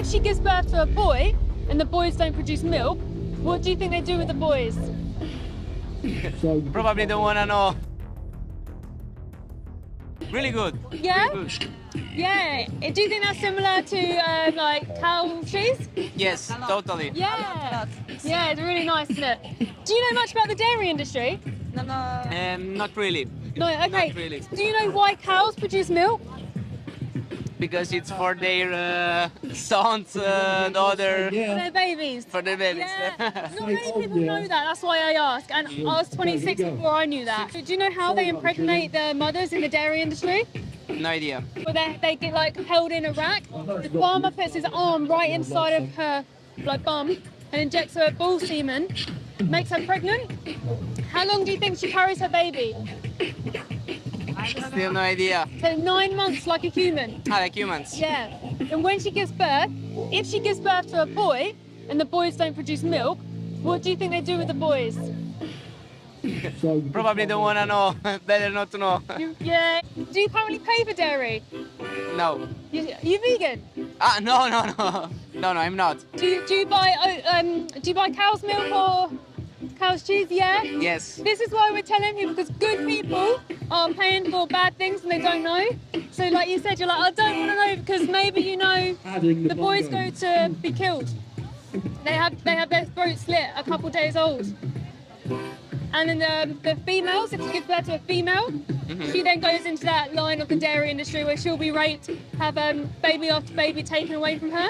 she gives birth to a boy and the boys don't produce milk, what do you think they do with the boys? Probably don't wanna know. Really good. Yeah? Really good. Yeah. Do you think that's similar to like cow cheese? Yes, totally. Yeah. Yeah, it's really nice, isn't it? Do you know much about the dairy industry? Not really. No, okay. Not really. Do you know why cows produce milk? Because it's for their sons and other. For their babies. For their babies. Yeah. Not many people know that, that's why I ask. And I was 26 before I knew that. Do you know how they impregnate the mothers in the dairy industry? No idea. Well, they get like held in a rack. The farmer puts his arm right inside of her like bum and injects her bull semen, makes her pregnant. How long do you think she carries her baby? Still no idea. So 9 months, like a human. Ah, like humans. Yeah. And when she gives birth, if she gives birth to a boy and the boys don't produce milk, what do you think they do with the boys? Probably don't wanna know. Better not to know. Yeah. Do you currently pay for dairy? No. You vegan? Ah, no. No, I'm not. Do you buy cow's milk or cow's cheese? Yeah. Yes. This is why we're telling people, because good people are paying for bad things and they don't know. So like you said, you're like, I don't want to know because maybe you know the boys go to be killed. They have their throat slit a couple days old. And then the females, if she gives birth to a female, she then goes into that line of the dairy industry where she'll be raped, have baby after baby taken away from her.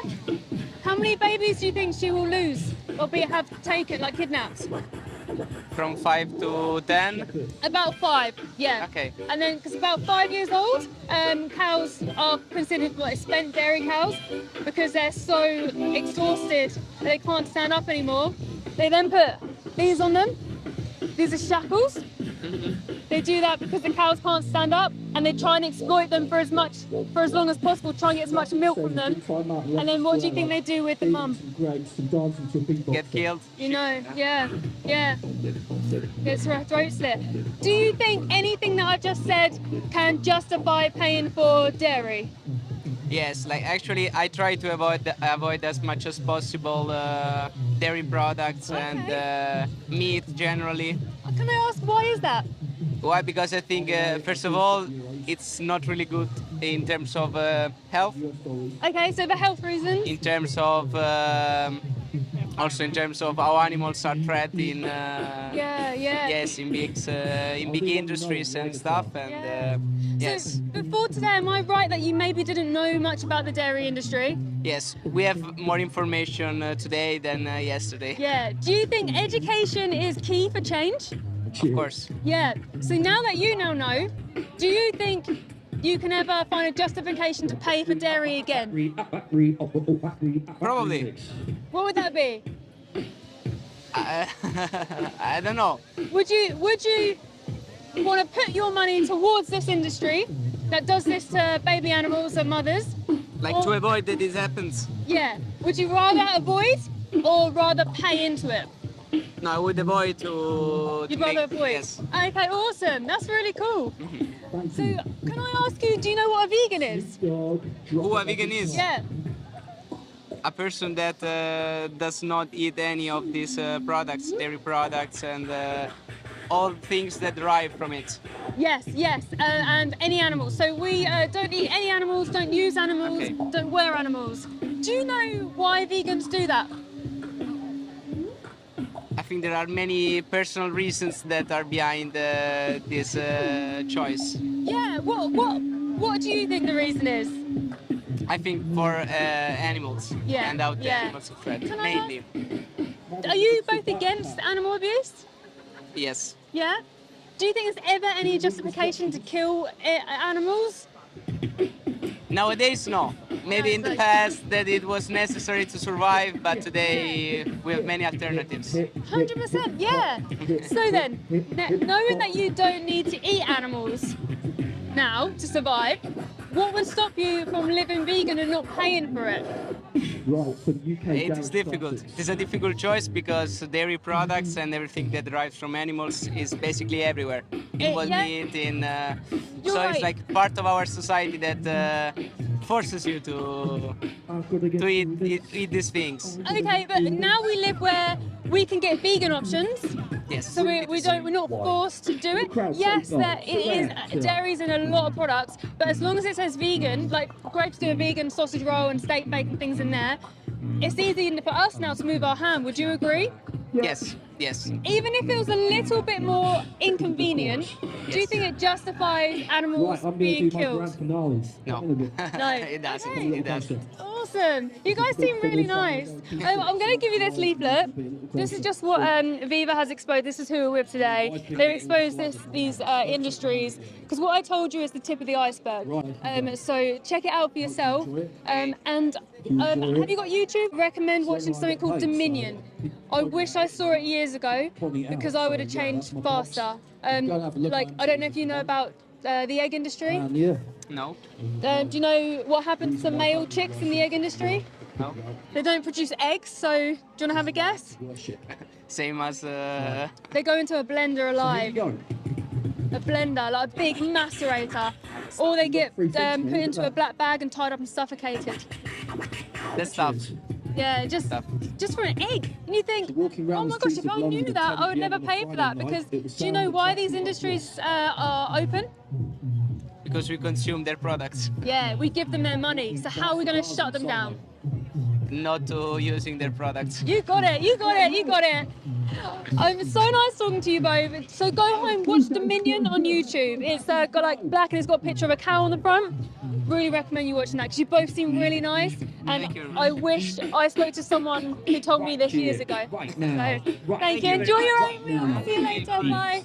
How many babies do you think she will lose or have taken, like kidnapped? From 5 to 10. About 5, yeah. Okay. And then, because about 5 years old, cows are considered like spent dairy cows because they're so exhausted that they can't stand up anymore. They then put these on them. These are shackles. They do that because the cows can't stand up, and they try and exploit them for as long as possible, try and get as much milk from them. And then what do you think they do with the mum? Get killed. You know, yeah. Gets her throat slit. Do you think anything that I've just said can justify paying for dairy? Yes, like actually I try to avoid as much as possible dairy products and meat generally. Can I ask why is that? Why? Because I think first of all it's not really good in terms of health. Okay, so the health reasons. In terms of also in terms of how animals are bred in yes in big industries and stuff and yes. So before today, am I right that you maybe didn't know much about the dairy industry? Yes, we have more information today than yesterday. Yeah. Do you think education is key for change? Of course. Yeah. So now that you now know, do you think you can ever find a justification to pay for dairy again? Probably. What would that be? I don't know. Would you want to put your money towards this industry that does this to baby animals and mothers? Like to avoid that this happens. Yeah. Would you rather avoid or rather pay into it? No, I would avoid to. You'd rather avoid? Yes. Okay, awesome. That's really cool. So, can I ask you, do you know what a vegan is? Who a vegan is? Yeah. A person that does not eat any of these products, dairy products, and all things that derive from it. Yes, and any animals. So we don't eat any animals, don't use animals, Okay. don't wear animals. Do you know why vegans do that? I think there are many personal reasons that are behind this choice. Yeah. What do you think the reason is? I think for animals Yeah, and out the yeah. animals of threat, Can I mainly. Are you both against animal abuse? Yes. Yeah. Do you think there's ever any justification to kill animals? Nowadays, no. Maybe in the past that it was necessary to survive, but today we have many alternatives. 100%, yeah. So then, knowing that you don't need to eat animals now to survive, what would stop you from living vegan and not paying for it? It is difficult. It is a difficult choice because dairy products and everything that derives from animals is basically everywhere. In what yeah. we eat, You're so it's right. like part of our society that forces you to eat these things. Okay, but now we live where we can get vegan options. Yes. So we're not forced to do it. Yes, dairy's in a lot of products, but as long as it says vegan, like Greg's do a vegan sausage roll and steak bacon things in there, it's easy for us now to move our hand. Would you agree? Yes. Yes. Even if it was a little bit more inconvenient, do you think it justifies animals being killed? No. No. It doesn't. Okay. It doesn't. Awesome. You guys seem really nice. I'm going to give you this leaflet. This is just what Viva has exposed. This is who we're with today. They've exposed these industries because what I told you is the tip of the iceberg. So check it out for yourself. And have you got YouTube? Recommend watching something called Dominion. I wish I saw it years ago because I would have changed faster. Like, I don't know if you know about the egg industry. No. Do you know what happens to male chicks in the egg industry? No. They don't produce eggs, so do you want to have a guess? Same as. They go into a blender alive. A blender, like a big macerator. Or they get put into a black bag and tied up and suffocated. That's tough. Yeah, just for an egg. And you think, oh my gosh, if I knew that, I would never pay for that. Because do you know why these industries are open? Because we consume their products. Yeah, we give them their money. So how are we going to shut them down? Not to using their products. You got it, you got it, you got it. So nice talking to you both. So go home, watch Dominion on YouTube. It's got like black and it's got a picture of a cow on the front. Really recommend you watching that because you both seem really nice. And I wish I spoke to someone who told me this years ago. So, thank you. Enjoy your own meal. See you later. Bye.